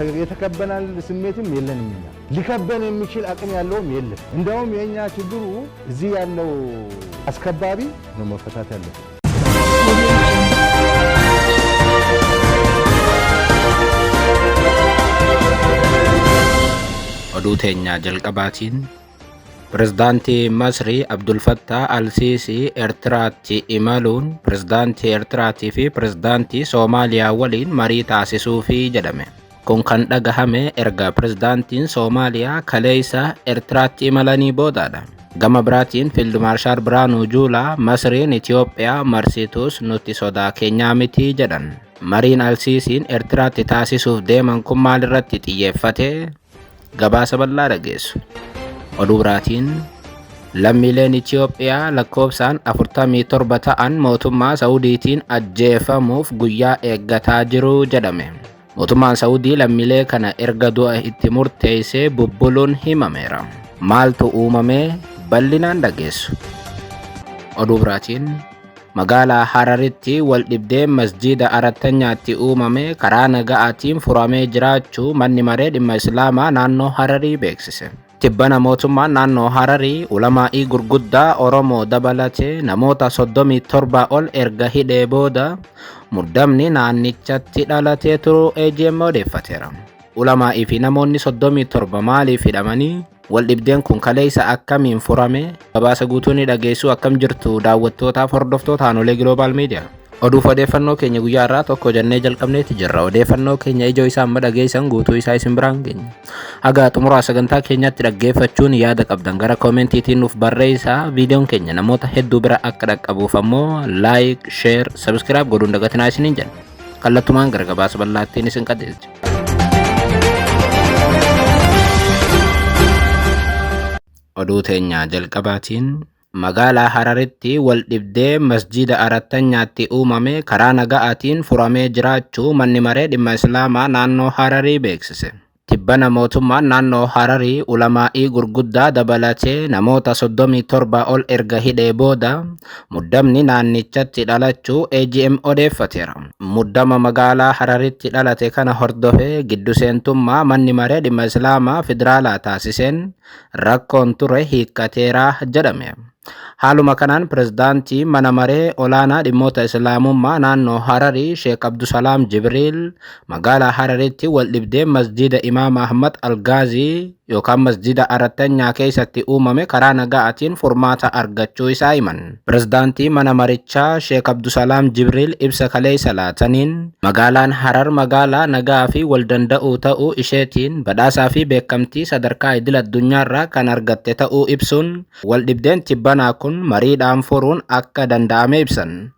የተከበናል ስሜትም የለንም እኛ ሊከበን የሚችል አቅም ያለውም የለም እንደውም የኛ ችግሩ እዚህ ያለው አስከባሪ ነው መፈታት ያለበት ኦዱቴኛ ጀልቀባቲን Pirezidaantii Masrii Abdul Fattah Al-Sisi Eertiraatti imaluun pirezidaantii Eertiraatii fi pirezidaantii Soomaaliyaa waliin marii taasisuufi jedhame. Kun kan dhagahame erga pirezidaantiin Soomaaliyaa kaleessa Eertiraatti imalanii boodaadha. Gama biraatiin Fiild Maarshaal Biraanuu Juulaa Masriin Itiyoophiyaa marsituus nuti sodaa keenyaa miti jedhan. Mariin Al-Sisiin Eertiraatti taasisuuf deeman kun maalirratti xiyyeeffate? Gabaasa bal'aa dhageessu. Oduu biraatiin lammiileen Itiyoophiyaa lakkoofsaan 47 ta'an mootummaa Saawudiitiin ajjeefamuuf guyyaa eeggataa jiru jedhame. Mootummaan Saawudii lammiilee kana erga du'a itti murteessee bubbuluun himameera. Maaltu uumamee bal'inaan dhageessu. Oduu biraatiin magaalaa Hararitti waldhibdeen masjiida Arattanyaatti uumame karaa naga'aatiin furamee jiraachuu manni maree dhimma Islaamaa naannoo Hararii beeksise. Tibbana mootummaan naannoo Hararii ulamaa'ii gurguddaa Oromoo dabalatee namoota 37 ol erga hidhee booda muddamni naannichatti dhalatee turuu AGM odeeffateera. Ulamaa'ii fi namoonni 37 maaliif hidhamanii? Waldhibdeen kun kaleessa akkamiin furame? Gabaasa guutuun dhageessuu akkam jirtu daawwattootaaf hordoftoota Haanolee Global Media. Oduuf odeeffannoo keenya guyyaa irraa tokko jennee jalqabneeti jirra. Odeeffannoo keenya ijoo isaa amma dhageessan guutuu isaa isin biraan geenya. Haga xumuraa sagantaa keenyatti dhaggeeffachuun yaada qabdan gara koomentiitiin nuuf barreessaa. Viidiyoon keenya namoota hedduu bira akka dhaqqabuuf ammoo laayik, sheer, sabskiraayib godhuun dagatinaa isiniin jenna. Kallattumaan gara gabaasa bal'aattiin isin qajeelcha. Oduu teenya jalqabaatiin magaalaa Hararitti waldhibdee masjiida Arattanyaatti uumame karaa naga'aatiin furamee jiraachuu manni maree dhimma Islaamaa naannoo Hararii beeksise. Tibbana mootummaan naannoo Hararii ulamaa'ii gurguddaa dabalatee namoota 37 ol erga hidhee booda muddamni naannichatti dhalachuu AGM odeeffateera. Muddama magaalaa Hararitti dhalate kana hordofee giddu seentummaa manni maree dhimma Islaamaa federaalaa taasiseen rakkoon ture hiikkateera jedhame. Haaluma kanaan pirezidaantii mana maree olaanaa dhimmoota Islaamummaa naannoo Hararii Sheek Abdusalaam Jibriil magaalaa Hararitti waldhibdeen masjiida Imaam Ahmad Al-Gaazii yookaan masjiida Arattanyaa keessatti uumame karaa naga'aatiin furmaata argachuu isaa himan. Pirezidaantii mana marichaa Sheek Abdusalaam Jibriil ibsa kaleessa laataniin magaalaan Harar magaalaa nagaa fi waldanda'uu ta'uu isheetiin badhaasaa fi beekamtii sadarkaa idil addunyaarraa kan argatte ta'uu ibsuun waldhibdeen tibbanaa kun mariidhaan furuun akka danda'ame ibsan.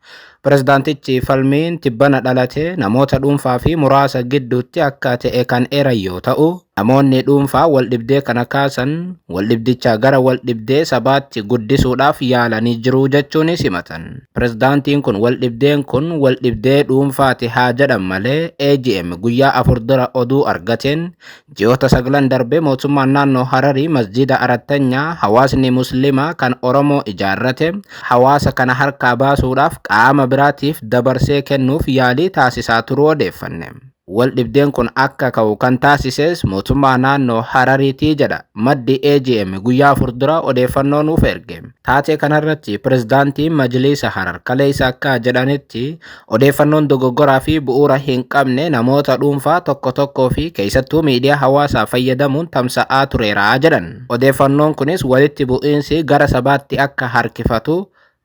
Pirezidaantichi falmiin tibbana dhalate namoota dhuunfaa fi muraasa gidduutti akka ta'e kan eeran yoo ta'u, namoonni dhuunfaa waldhibdee kana kaasan waldhibdicha gara waldhibdee sabaatti guddisuudhaaf yaalanii jiru jechuunis himatan. Pirezidaantiin kun waldhibdeen kun waldhibdee dhuunfaati haa jedhan malee AGM guyyaa 4 dura oduu argateen ji'oota 9 darbee mootummaan naannoo Hararii masjiida Arattanyaa hawaasni musliimaa kan Oromoo ijaarrate hawaasa kana harkaa baasuudhaaf qaama biraatiif dabarsee kennuuf yaalii taasisaa turuu odeeffanne. Waldhibdeen kun akka ka'u kan taasises mootummaa naannoo Harariitii jedha maddi AGM guyyaa 4 dura odeeffannoo nuuf erge. Taatee kanarratti pirezidaantiin majliisa Harar kaleessa akka jedhanitti odeeffannoon dogoggoraa fi bu'uura hin qabne namoota dhuunfaa tokko tokkoo fi keessattuu miidiyaa hawaasaa fayyadamuun tamsa'aa tureera jedhan. Odeeffannoon kunis walitti bu'iinsi gara sabaatti akka harkifatu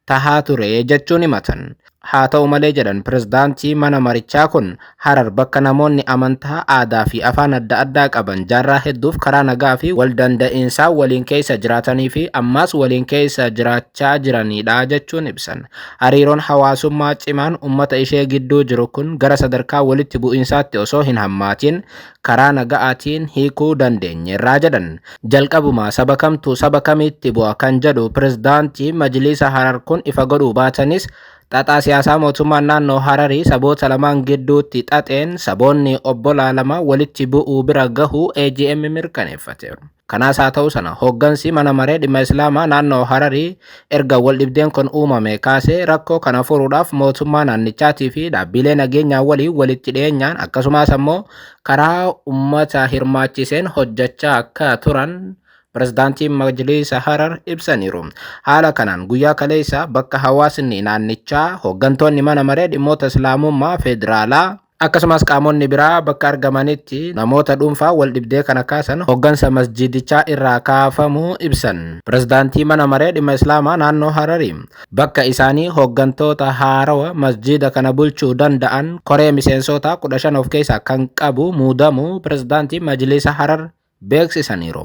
tahaa ture jechuun himatan. Haa ta'u malee jedhan pirezidaantii mana marichaa kun Harar bakka namoonni amantaa aadaa fi afaan adda addaa qaban jaarraa hedduuf karaa nagaa fi waldanda'iinsaa waliin keessa jiraatanii fi ammas waliin keessa jiraachaa jiranidha jechuun ibsan. Hariiroon hawaasummaa cimaan ummata ishee gidduu jiru kun gara sadarkaa walitti bu'iinsaatti osoo hin hammaatiin karaa naga'aatiin hiikuu dandeenyeerraa jedhan. Jalqabuma saba kamtu saba kamitti bu'a kan jedhu pirezidaantii majliisa Harar kun ifa godhuu baatanis Xaxaa siyaasaa mootummaan naannoo Hararii saboota lamaan gidduutti xaxeen saboonni obbolaa lama walitti bu'uu bira gahuu AGM mirkaneeffateeru. Kanaas haa ta'u sana hooggansi mana maree dhimma Islaamaa naannoo Hararii erga waldhibdeen kun uumame kaasee rakkoo kana furuudhaaf mootummaa naannichaatii fi dhaabbilee nageenyaa waliin walitti dhiyeenyaan akkasumas ammoo karaa uummata hirmaachiseen hojjechaa akka turan Pirezidaantiin Majlisa Harar ibsaniiru. Haala kanaan guyyaa kaleessa bakka hawaasni naannichaa hooggantoonni mana maree dhimmoota Islaamummaa federaalaa akkasumas qaamonni biraa bakka argamanitti namoota dhuunfaa waldhibdee kana kaasan hooggansa masjidichaa irraa kaafamuu ibsan. Pirezidaantii mana maree dhimma Islaamaa naannoo Hararii bakka isaanii hooggantoota haarawa masjida kana bulchuu danda'an koree miseensota 15 of keessaa kan qabu muudamuu pirezidaantiin Majlisa Harar beeksisaniiru.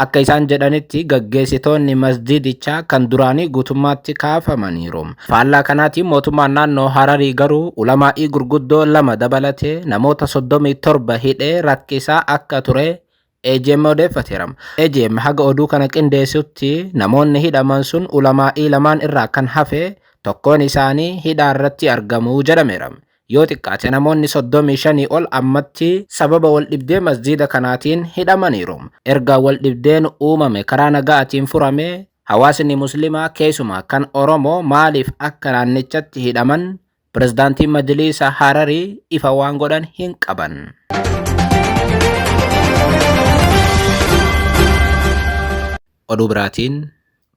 Akka isaan jedhanitti gaggeessitoonni masjidichaa kan duraanii guutummaatti kaafamaniiru. Faallaa kanaatiin mootummaan naannoo Hararii garuu ulamaa'ii gurguddoo lama dabalatee namoota 37 hidhee rakkisaa akka ture AGM odeeffateera. AGM haga oduu kana qindeessutti namoonni hidhaman sun ulamaa'ii lamaan irraa kan hafe tokkoon isaanii hidhaa irratti argamuu jedhameera. Yoo xiqqaate namoonni 35 ol ammatti sababa waldhibdee masjida kanaatiin hidhamaniiru. Erga waldhibdeen uumame karaa nagaatiin furame hawaasni muslimaa keessumaa kan Oromoo maaliif akka naannichatti hidhaman pirezidaantiin Majlisa Hararii ifa waan godhan hin qaban. Oduu biraatiin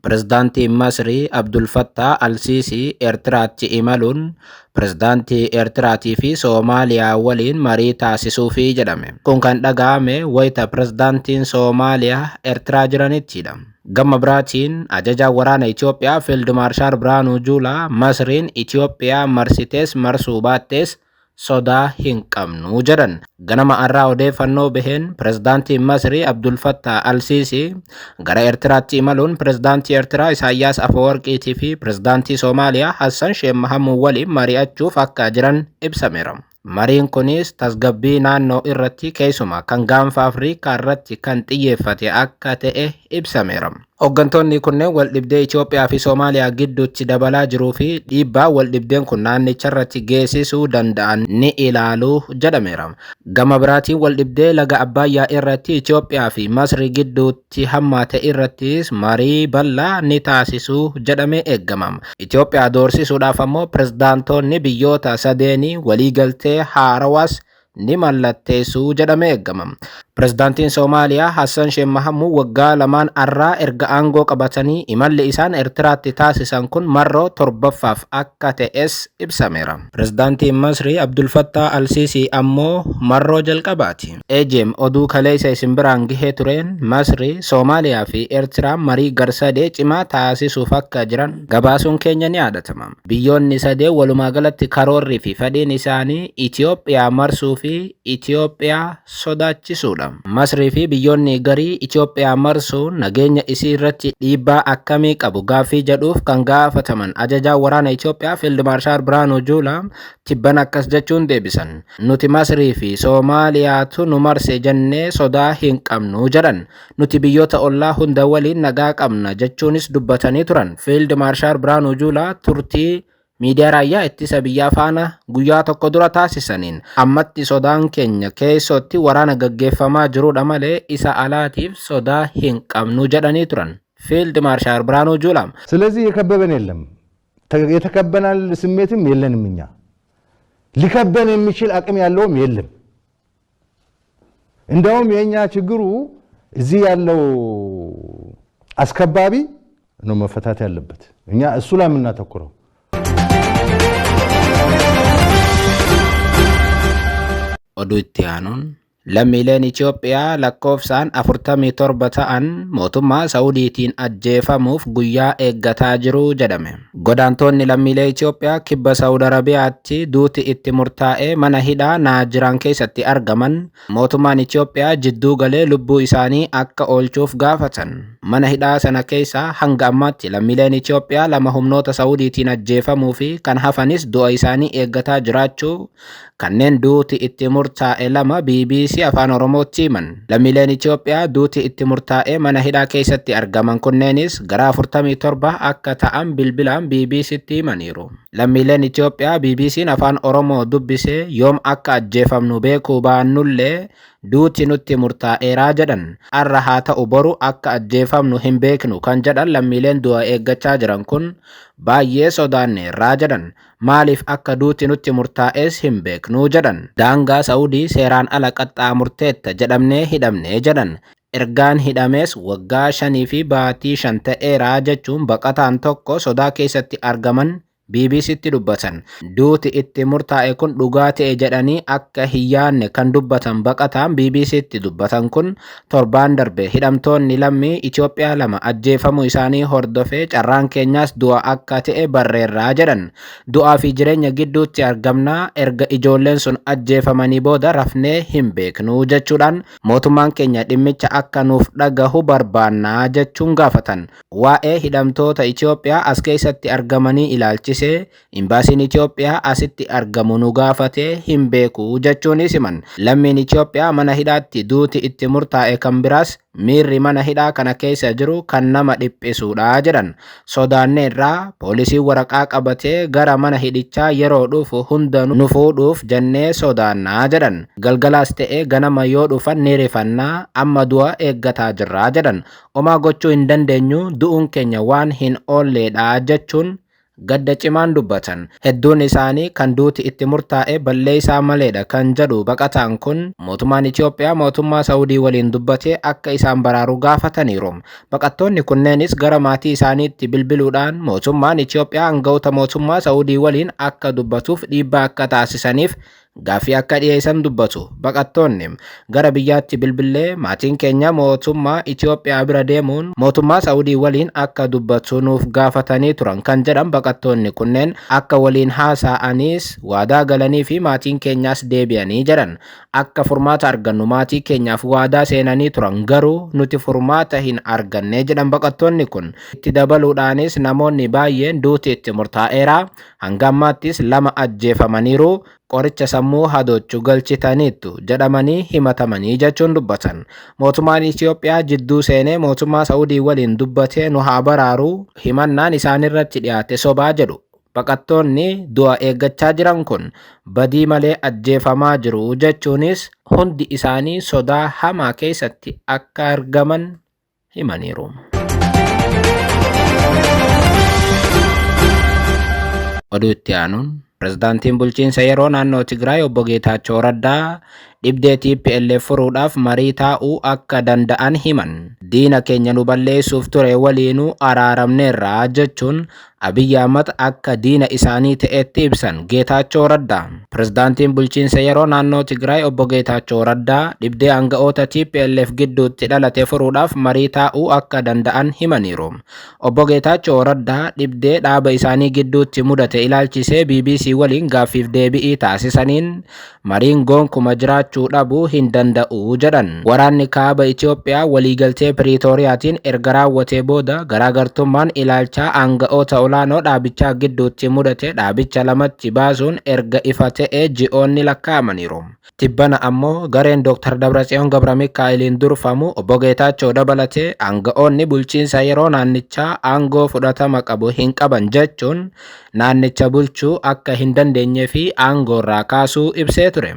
Pirezidaantiin Masrii Abdul Fattah Al-Sisi Eertiraatti imaluun pirezidaantii Eertiraatii fi Soomaaliyaa waliin marii taasisuufi jedhame. Kun kan dhaga'ame wayita pirezidaantiin Soomaaliyaa Eertiraa jiranittidha. Gama biraatiin ajajaa waraana Itoophiyaa Fiild Maarshaal Biraanuu Juulaa Masriin Itoophiyaa marsitees marsuu baattees sodaa hin qabnu jedhan. Ganama irraa odeeffannoo baheen pirezidaantiin Masrii Abdul Fattah Al-Sisi gara Eertiraatti imaluun pirezidaantii Eertiraa Isaayyaas Afeworqiitii fi pirezidaantii Soomaaliyaa Hassan Sheikh Mahamud waliin mari'achuuf akka jiran ibsameera. Mariin kunis tasgabbii naannoo irratti keessumaa kan gaanfa Afrikaa irratti kan xiyyeeffate akka ta'e ibsameera. Hooggantoonni kunneen waldhibdee Itoophiyaa fi Soomaaliyaa gidduutti dabalaa jiruu fi dhiibbaa waldhibdeen kun naannicha irratti geessisuu danda'an ni ilaalu jedhameera. Gama biraatiin waldhibdee laga Abbayyaa irratti Itoophiyaa fi Masrii gidduutti hammaate irrattis marii bal'aa ni taasisuu jedhamee eegama. Itoophiyaa doorsisuudhaaf ammoo pirezidaantoonni biyyoota sadeenii waliigaltee haarawaas ni mallatteessuu jedhamee eegama. Pirezidaantiin Soomaaliyaa Hassan Sheikh Mahamud waggaa lamaan irraa erga aangoo qabatanii imalli isaan Eertiraatti taasisan kun marroo torbaffaaf akka ta'es ibsameera. Pirezidaantiin Masrii Abdul Fattah Al-Sisi ammoo marroo jalqabaati. AGM oduu kaleessa isin biraan gahee tureen Masrii, Soomaaliyaa fi Eertiraan marii garsadee cimaa taasisuuf akka jiran gabaasuun keenya ni yaadatama. Biyyoonni sadee walumaa galatti karoorrii fi fedhiin isaanii Itoophiyaa marsuu fi Itoophiyaa sodaachisuudha. Masrii fi biyyoonni garii Itoophiyaa marsuun nageenya isii irratti dhiibbaa akkamii qabu gaaffii jedhuuf kan gaafataman ajajaa waraana Itoophiyaa Fiild Maarshaal Biraanuu Juulaa tibban akkas jechuun deebisan. Nuti Masrii fi Soomaaliyaatu nu marse jennee sodaa hin qabnu jedhan. Nuti biyyoota ollaa hunda waliin nagaa qabna jechuunis dubbatanii turan. Fiild Maarshaal Biraanuu Juulaa turtii miidiyaa raayyaa ittisa biyyaa faana guyyaa tokko dura taasisaniin ammatti sodaan keenya keessatti waraana gaggeeffamaa jirudha malee isa alaatiif sodaa hin qabnu jedhanii turan. ፊልድ ማርሻል ብርሃኑ ጁላ ስለዚህ የከበበን የለም የተከበናል ስሜትም የለንም እኛ ሊከበን የሚችል አቅም ያለውም የለም እንደውም የኛ ችግሩ እዚህ ያለው አስከባቢ ነው መፈታት ያለበት እኛ እሱ ላይ ምናተኩረው ኦዱቲያኑን lammiileen Itoophiyaa lakkoofsaan 47 ta'an mootummaa Saawudiitiin ajjeefamuuf guyyaa eeggataa jiru jedhame. Godaantonni lammiilee Itoophiyaa kibba Saawud Arabiyaatti duuti itti murtaa'ee mana hidhaa Naajiraan keessatti argaman mootummaan Itoophiyaa jidduu galee lubbuu isaanii akka oolchuuf gaafatan. Mana hidhaa sana keessa hanga ammaatti lammiileen Itoophiyaa 2 humnoota Saawudiitiin ajjeefamuu fi kan hafanis du'a isaanii eeggataa jiraachuu kanneen duuti itti murtaa'e 2 BBC BBC Afaan Oromootti himan. Lammiileen Itoophiyaa duuti itti murtaa'ee mana hidhaa keessatti argaman kunneenis gara 47 akka ta'an bilbilaan BBCtti himaniiru. Lammiileen Itoophiyaa BBC'n Afaan Oromoo dubbisee yoom akka ajjeefamnu beekuu baannullee duuti nutti murtaa'eeraa jedhan. Har'a haa ta'u boru akka ajjeefamnu hin beeknu kan jedhan lammiileen du'a eeggachaa jiran kun baay'ee sodaanneerraa jedhan. Maaliif akka duuti nutti murtaa'es hin beeknuu jedhan. Daangaa Saawudii seeraan ala qaxxaamurteetta jedhamnee hidhamnee jedhan. Ergaan hidhamees waggaa 5 fi baatii 5 ta'eeraa jechuun baqataan tokko sodaa keessatti argaman BBCtti dubbatan. Duuti itti murtaa'e kun dhugaa ta'e jedhanii akka hin yaadne kan dubbatan baqataan BBCtti dubbatan kun torbaan darbe hidhamtoonni lammii Itoophiyaa 2 ajjeefamuu isaanii hordofee carraan keenyaas du'a akka ta'e barreerraa jedhan. Du'aa fi jireenya gidduutti argamnaa erga ijoolleen sun ajjeefamanii booda rafnee hin beeknu jechuudhaan mootummaan keenya dhimmicha akka nuuf dhagahu barbaannaa jechuun gaafatan. Waa'ee hidhamtoota Itoophiyaa as keessatti argamanii ilaalchi imbaasiin Itoophiyaa asitti argamu nu gaafatee hin beeku jechuunis himan. Lammiin Itoophiyaa mana hidhaatti duuti itti murtaa'e kan biraas miirri mana hidhaa kana keessa jiru kan nama dhiphisudha jedhan. Sodaanneerraa poolisiin waraqaa qabatee gara mana hidhichaa yeroo dhufu hunda nu fuudhuuf jennee sodaannaa jedhan. Galgalaas ta'ee ganama yoo dhufan ni rifannaa amma du'a eeggataa jirraa jedhan. Homaa gochuu hin dandeenyu du'uun keenya waan hin oolleedha jechuun gadda cimaan dubbatan. Hedduun isaanii kan duuti itti murtaa'e balleessaa maleedha kan jedhu baqataan kun mootummaan Itoophiyaa mootummaa Saawudii waliin dubbatee akka isaan baraaru gaafataniiru. Baqattoonni kunneenis gara maatii isaaniitti bilbiluudhaan mootummaan Itoophiyaa aangawoota mootummaa Saawudii waliin akka dubbatuuf dhiibbaa akka taasisaniif gaaffii akka dhiyeessan dubbatu. Baqattoonni gara biyyaatti bilbilee maatiin keenya mootummaa Itoophiyaa bira deemuun mootummaa Saawudii waliin akka dubbatu nuuf gaafatanii turan kan jedhan baqattoonni kunneen akka waliin haasa'anis waadaa galanii fi maatiin keenyaas deebi'anii jedhan. Akka furmaata argannu maatii keenyaaf waadaa seenanii turan garuu nuti furmaata hin arganne jedhan baqattoonni kun. Itti dabaluudhaanis namoonni baay'een duuti itti murtaa'eera. Hanga ammaattis 2 ajjeefamaniiru. Qoricha sammuu hadoochuu galchitaniittu jedhamanii himatamanii jechuun dubbatan. Mootummaan Itoophiyaa jidduu seenee mootummaa Saawudii waliin dubbatee nu haa baraaru himannaan isaanirratti dhiyaate sobaa jedhu. Baqattoonni du'a eeggachaa jiran kun badii malee ajjeefamaa jiru jechuunis hundi isaanii sodaa hamaa keessatti akka argaman himaniiru. Oduu itti aanuun Pireezidaantiin bulchiinsa yeroo naannoo Tigraay obbo Geetaachoo Raddaa dhibdee TPLF furuudhaaf marii taa'uu akka danda'an himan. Diina keenya nu balleessuuf ture waliinuu araaramneerraa jechuun Abiyyi Ahmad akka diina isaanii ta'etti ibsan Geetaachoo Raddaa. Pireezidaantiin bulchiinsa yeroo naannoo Tigraay obbo Geetaachoo Raddaa dhibdee aanga'oota TPLF gidduutti dhalate furuudhaaf marii taa'uu akka danda'an himaniiru. Obbo Geetaachoo Raddaa dhibdee dhaaba isaanii gidduutti mudate ilaalchisee BBC waliin gaaffiif deebii taasisaniin mariin gonkumaa jiraachuu dhabuu hin danda'u jedhan. Waraanni kaaba Itoophiyaa waliigaltee Piriitooriyaatiin erga raawwatee booda garaagartummaan ilaalchaa aanga'oota olaanoo dhaabichaa gidduutti mudate dhaabicha lamatti baasuun erga ifa ta'ee ji'oonni lakkaa'amaniiru. Tibbana ammoo gareen Dr. Dabratsiyoon Gabramikaa'eliin durfamu obbo Geetaachoo dabalatee aanga'oonni bulchiinsa yeroo naannichaa aangoo fudhatama qabu hin qaban jechuun naannicha bulchuu akka hin dandeenye fi aangoo irraa kaasuu ibsee ture.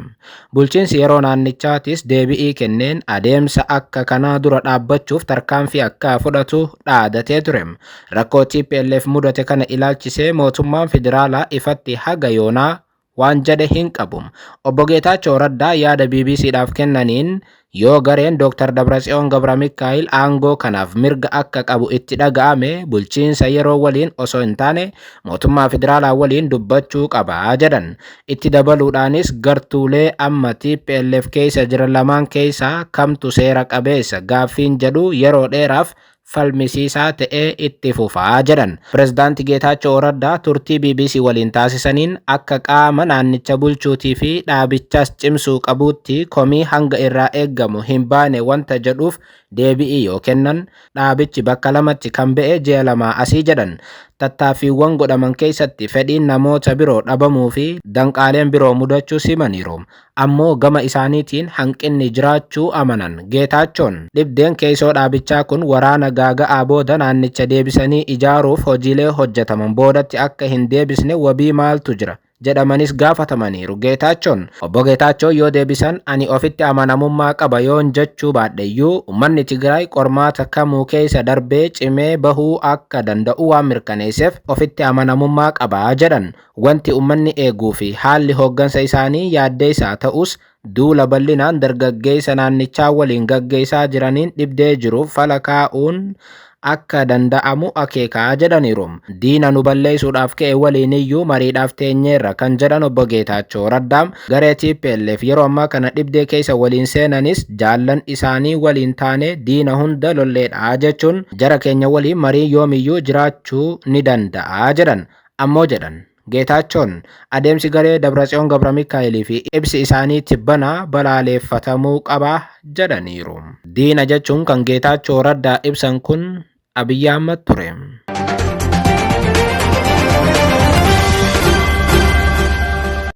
Bulchiinsi yeroo naannichaatis deebii kenneen adeemsa akka kanaa dura dhaabbachuuf tarkaanfii akka fudhatu dhaadatee ture. Rakkoo TPLF mudate kana ilaalchisee mootummaan federaalaa ifatti haga yoonaa waan jedhe hin qabu. Obbo Geetaachoo Raddaa yaada BBCdhaaf kennaniin yoo gareen Dr. Dabratsiyoon Gabramikaa'el aangoo kanaaf mirga akka qabu itti dhaga'ame bulchiinsa yeroo waliin osoo hin taane mootummaa federaalaa waliin dubbachuu qaba jedhan. Itti dabaluudhaanis gartuulee amma TPLF keessa jiran lamaan keessaa kamtu seera qabeessa gaaffiin jedhu yeroo dheeraaf falmisiisaa ta'ee itti fufaa jedhan. Pireezidaanti Geetaachoo Raddaa turtii BBC waliin taasisaniin akka qaama naannicha bulchuutii fi dhaabichas cimsuu qabuutti komii hanga irraa eeggamu hin baane wanta jedhuuf deebii yoo kennan dhaabichi bakka lamatti kan ba'e ji'a 2 asii jedhan. tattaaffiiwwan godhaman keessatti fedhiin namoota biroo dhabamuu fi danqaaleen biroo mudachuu simaniiru. Ammoo gama isaaniitiin hanqinni jiraachuu amanan Geetaachoon dhibdeen keessoo dhaabichaa kun waraana gaaga'aa booda naannicha deebisanii ijaaruuf hojiilee hojjetaman boodatti akka hin deebisne wabii maaltu jira jedhamanis gaafatamaniiru. Geetaachoon obbo Geetaachoo yoo deebisan ani ofitti amanamummaa qaba yoon jechuu baadheyyuu uummanni Tigraay qormaata kamuu keessa darbee cimee bahuu akka danda'u waan mirkaneesseef ofitti amanamummaa qabaa jedhan. Wanti uummanni eeguu fi haalli hooggansa isaanii yaaddeessaa ta'us duula bal'inaan dargaggeessa naannichaa waliin gaggeessaa jiraniin dhibdee jiruuf fala kaa'uun akka danda'amu akeekaa jedhaniiru. Diina nu balleessuudhaaf ka'e waliiniyyuu mariidhaaf teenyeerra kan jedhan obbo Geetaachoo Raddaam garee TPLF yeroo ammaa kana dhibdee keessa waliin seenanis jaallan isaanii waliin taane diina hunda lolleedha jechuun jara keenya waliin marii yoomiyyuu jiraachuu ni danda'a jedhan. Ammoo jedhan Geetaachoon adeemsi garee Dabratsiyoon Gabra Mikaa'elii fi ibsi isaanii tibbanaa balaaleeffatamuu qaba jedhaniiru. Diina jechuun kan Geetaachoo Raddaa ibsan kun Abiyyi Ahmad ture.